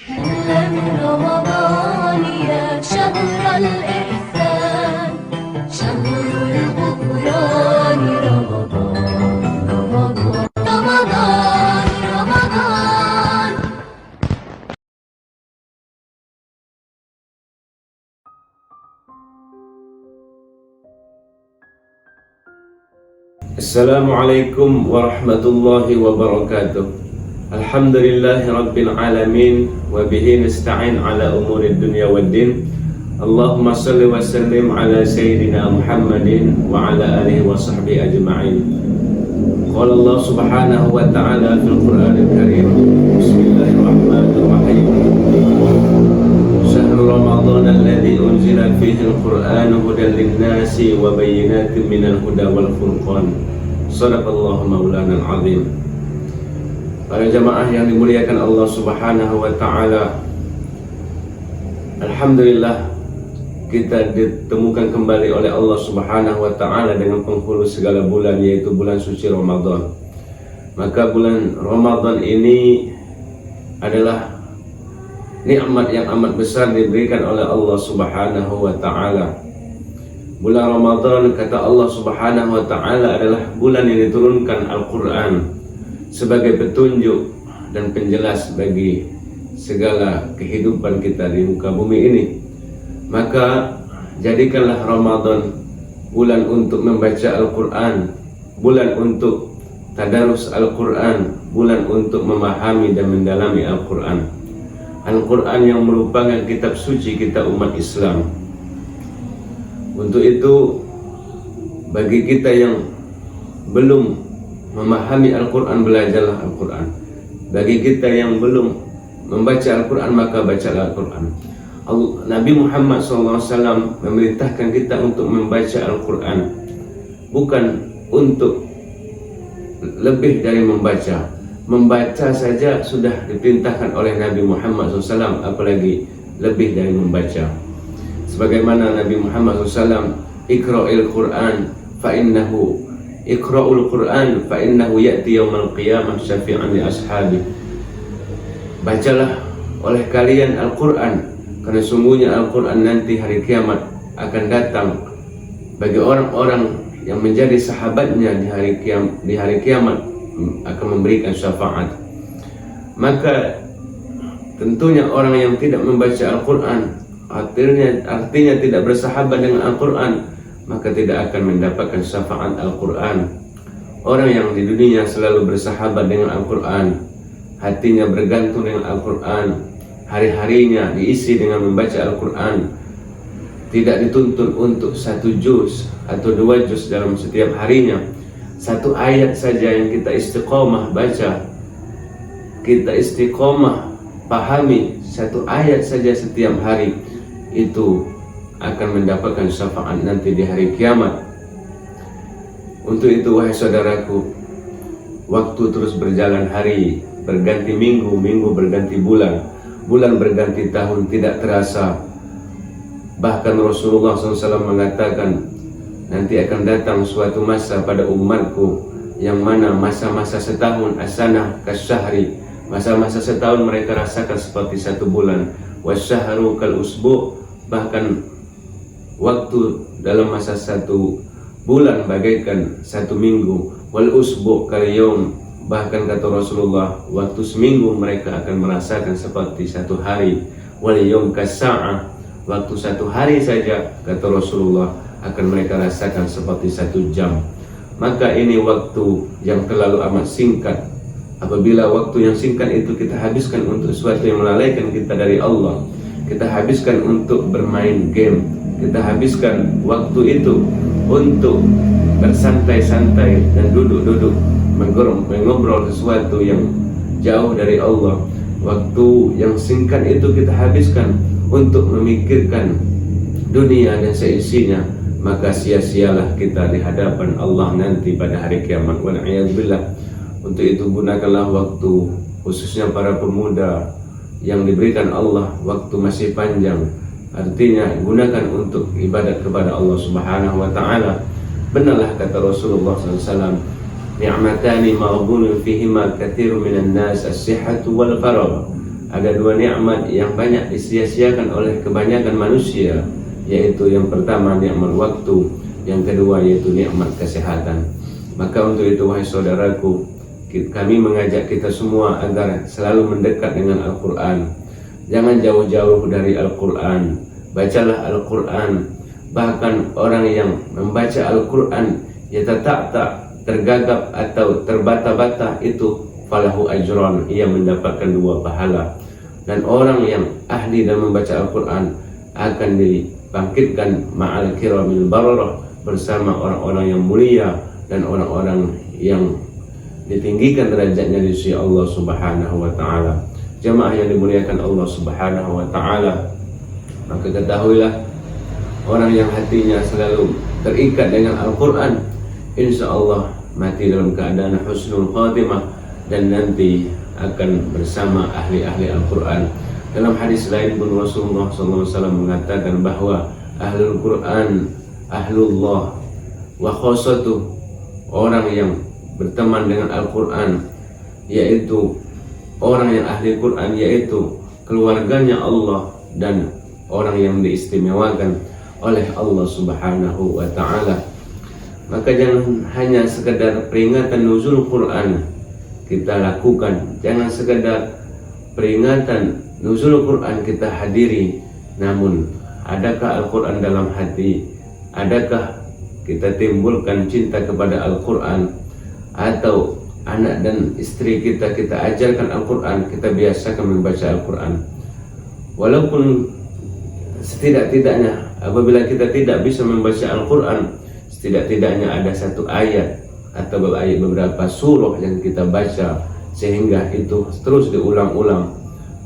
هلا برمضان يا شهر الإحسان، شهر الغفران، رمضان رمضان رمضان رمضان. Assalamualaikum warahmatullahi wabarakatuh. Alhamdulillahi rabbil alamin wa bihi nasta'in ala umuri dunya waddin. Allahumma salli wa sallim ala sayyidina Muhammadin wa ala alihi wa sahbihi ajma'in. Qala Allah subhanahu wa ta'ala fil Qur'anil Karim. Bismillahirrahmanirrahim. Syahrul Ramadan alladzi unzila fihi al-Qur'an hudan lin-nasi wa bayyinatin minal huda wal furqan. Shadaqallahu maulana al-azim. Para jamaah yang dimuliakan Allah subhanahu wa ta'ala, alhamdulillah kita ditemukan kembali oleh Allah subhanahu wa ta'ala dengan penghulu segala bulan, yaitu bulan suci Ramadan. Maka bulan Ramadan ini adalah nikmat yang amat besar diberikan oleh Allah subhanahu wa ta'ala. Bulan Ramadan, kata Allah subhanahu wa ta'ala, adalah bulan yang diturunkan Al-Quran sebagai petunjuk dan penjelas bagi segala kehidupan kita di muka bumi ini. Maka jadikanlah Ramadan bulan untuk membaca Al-Quran, bulan untuk tadarus Al-Quran, bulan untuk memahami dan mendalami Al-Quran. Al-Quran yang merupakan kitab suci kita umat Islam. Untuk itu, bagi kita yang belum memahami Al-Quran, belajarlah Al-Quran. Bagi kita yang belum membaca Al-Quran, maka bacalah Al-Quran. Nabi Muhammad SAW memerintahkan kita untuk membaca Al-Quran, bukan untuk lebih dari membaca. Membaca saja sudah diperintahkan oleh Nabi Muhammad SAW, apalagi lebih dari membaca. Sebagaimana Nabi Muhammad SAW, Iqra'il Quran fa'innahu Iqra'ul Quran fa'innahu ya'ti yawmal qiyamah syafi'an li ashabi. Bacalah oleh kalian Al-Quran, karena sungguhnya Al-Quran nanti hari kiamat akan datang bagi orang-orang yang menjadi sahabatnya di hari kiamat, akan memberikan syafaat. Maka tentunya orang yang tidak membaca Al-Quran, artinya tidak bersahabat dengan Al-Quran, maka tidak akan mendapatkan syafaat Al-Quran. Orang yang di dunia selalu bersahabat dengan Al-Quran, hatinya bergantung dengan Al-Quran, hari-harinya diisi dengan membaca Al-Quran, tidak dituntut untuk 1 juz atau 2 juz dalam setiap harinya. 1 ayat saja yang kita istiqomah baca, kita istiqomah pahami 1 ayat saja setiap hari, itu akan mendapatkan syafaat nanti di hari kiamat. Untuk itu, wahai saudaraku, waktu terus berjalan, hari berganti minggu, minggu berganti bulan, bulan berganti tahun, tidak terasa. Bahkan Rasulullah SAW mengatakan, nanti akan datang suatu masa pada umatku, yang mana masa-masa setahun asanah kasyahri, masa-masa setahun mereka rasakan seperti 1 bulan, wasyahru kal usbu, bahkan waktu dalam masa 1 bulan bagaikan 1 minggu, wal usbu kal yaum, bahkan kata Rasulullah, waktu seminggu mereka akan merasakan seperti 1 hari, wal yaum kasa'ah, waktu 1 hari saja kata Rasulullah akan mereka rasakan seperti 1 jam. Maka ini waktu yang terlalu amat singkat. Apabila waktu yang singkat itu kita habiskan untuk sesuatu yang melalaikan kita dari Allah, kita habiskan untuk bermain game, kita habiskan waktu itu untuk bersantai-santai dan duduk-duduk mengobrol sesuatu yang jauh dari Allah, waktu yang singkat itu kita habiskan untuk memikirkan dunia dan seisinya, maka sia-sialah kita di hadapan Allah nanti pada hari kiamat. Wal'iyadzubillah. Untuk itu gunakanlah waktu, khususnya para pemuda yang diberikan Allah waktu masih panjang. Artinya gunakan untuk ibadat kepada Allah Subhanahu wa ta'ala. Benarlah kata Rasulullah SAW, ni'matani maghbunun fihima katsirun minan nas as-sihhatu wal faragh. ada dua nikmat yang banyak disia-siakan oleh kebanyakan manusia, yaitu yang pertama nikmat waktu, yang kedua yaitu nikmat kesehatan. Maka untuk itu wahai saudaraku, kami mengajak kita semua agar selalu mendekat dengan Al-Quran. Jangan jauh-jauh dari Al-Quran. Bacalah Al-Quran. Bahkan orang yang membaca Al-Quran tak tergagap atau terbata-bata, itu falahu ajran, ia mendapatkan 2 pahala. Dan orang yang ahli dalam membaca Al-Quran akan dibangkitkan ma'al kiramil bararah, bersama orang-orang yang mulia dan orang-orang yang ditinggikan derajatnya di sisi Allah Subhanahu wa taala. Jemaah yang dimuliakan Allah Subhanahu wa taala, maka ketahuilah, orang yang hatinya selalu terikat dengan Al-Quran, insya Allah mati dalam keadaan husnul khatimah, dan nanti akan bersama ahli-ahli Al-Quran. Dalam hadis lain pun Rasulullah SAW mengatakan bahwa ahlul Quran ahlullah wa khosatuh, orang yang berteman dengan Al-Quran yaitu orang yang ahli Quran, yaitu keluarganya Allah dan orang yang diistimewakan oleh Allah Subhanahu wa taala. Maka jangan hanya sekedar peringatan nuzul Quran kita lakukan, jangan sekedar peringatan nuzul Quran kita hadiri, namun adakah Al-Quran dalam hati? Adakah kita timbulkan cinta kepada Al-Quran? Atau anak dan istri kita ajarkan Al-Quran, kita biasakan membaca Al-Quran. Walaupun setidak-tidaknya apabila kita tidak bisa membaca Al-Quran, setidak-tidaknya ada satu ayat atau beberapa surah yang kita baca, sehingga itu terus diulang-ulang.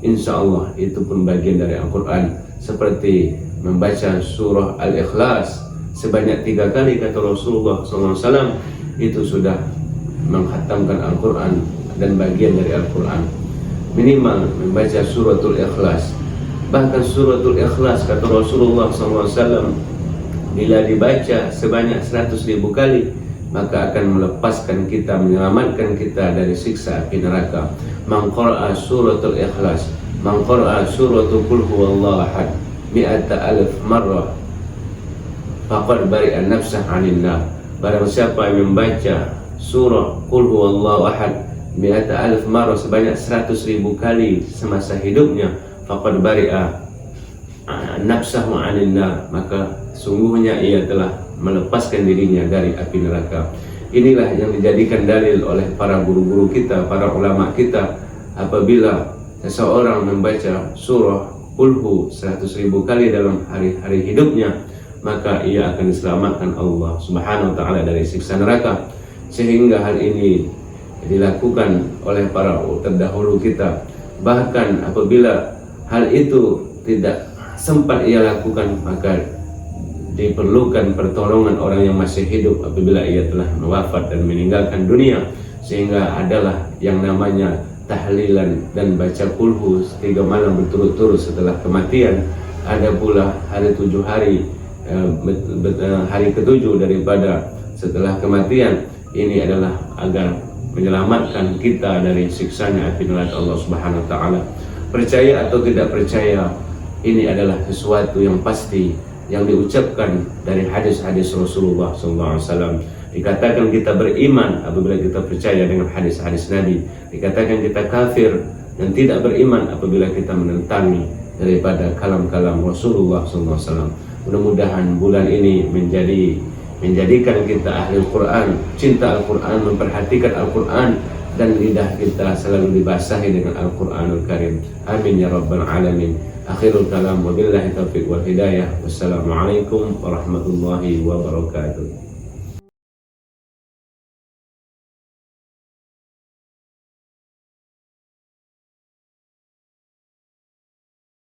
Insya Allah itu pun bagian dari Al-Quran. Seperti membaca surah Al-Ikhlas sebanyak 3 kali, kata Rasulullah SAW, itu sudah menghatamkan Al-Quran dan bagian dari Al-Quran. Minimal membaca suratul Ikhlas. Bahkan suratul Ikhlas, kata Rasulullah SAW, bila dibaca sebanyak 100.000 kali, maka akan melepaskan kita, menyelamatkan kita dari siksa api neraka. Man qara'a suratul Ikhlas, man qara'a suratul Qul huwallahu ahad 100,000 marrah faqad bari'a nafsah 'anil nar. Barang siapa yang membaca surah Qul huwallahu ahad 100,000 marrah sebanyak 100.000 kali semasa hidupnya, faqad bari'a nafsahu 'anil nar, maka sungguhnya ia telah melepaskan dirinya dari api neraka. Inilah yang dijadikan dalil oleh para guru-guru kita, para ulama kita. Apabila seseorang membaca surah Qul 100.000 kali dalam hari-hari hidupnya, maka ia akan diselamatkan Allah Subhanahu wa taala dari siksa neraka. Sehingga hal ini dilakukan oleh para terdahulu kita. Bahkan apabila hal itu tidak sempat ia lakukan, maka diperlukan pertolongan orang yang masih hidup apabila ia telah wafat dan meninggalkan dunia. Sehingga adalah yang namanya tahlilan dan baca kulhu 3 malam berturut-turut setelah kematian. Ada pula hari 7 hari, hari ke-7 daripada setelah kematian. Ini adalah agar menyelamatkan kita dari siksanya api neraka Allah Subhanahu wa taala. Percaya atau tidak percaya, ini adalah sesuatu yang pasti yang diucapkan dari hadis-hadis Rasulullah SAW. Dikatakan kita beriman apabila kita percaya dengan hadis-hadis Nabi. Dikatakan kita kafir dan tidak beriman apabila kita menentangi daripada kalam-kalam Rasulullah SAW. Mudah-mudahan bulan ini menjadikan kita ahli Al-Quran, cinta Al-Quran, memperhatikan Al-Quran, dan lidah kita selalu dibasahi dengan Al-Quranul Karim. Amin ya Rabbal Alamin. Akhirul kalam, wabillahi taufiq wal hidayah. Wassalamualaikum warahmatullahi wabarakatuh.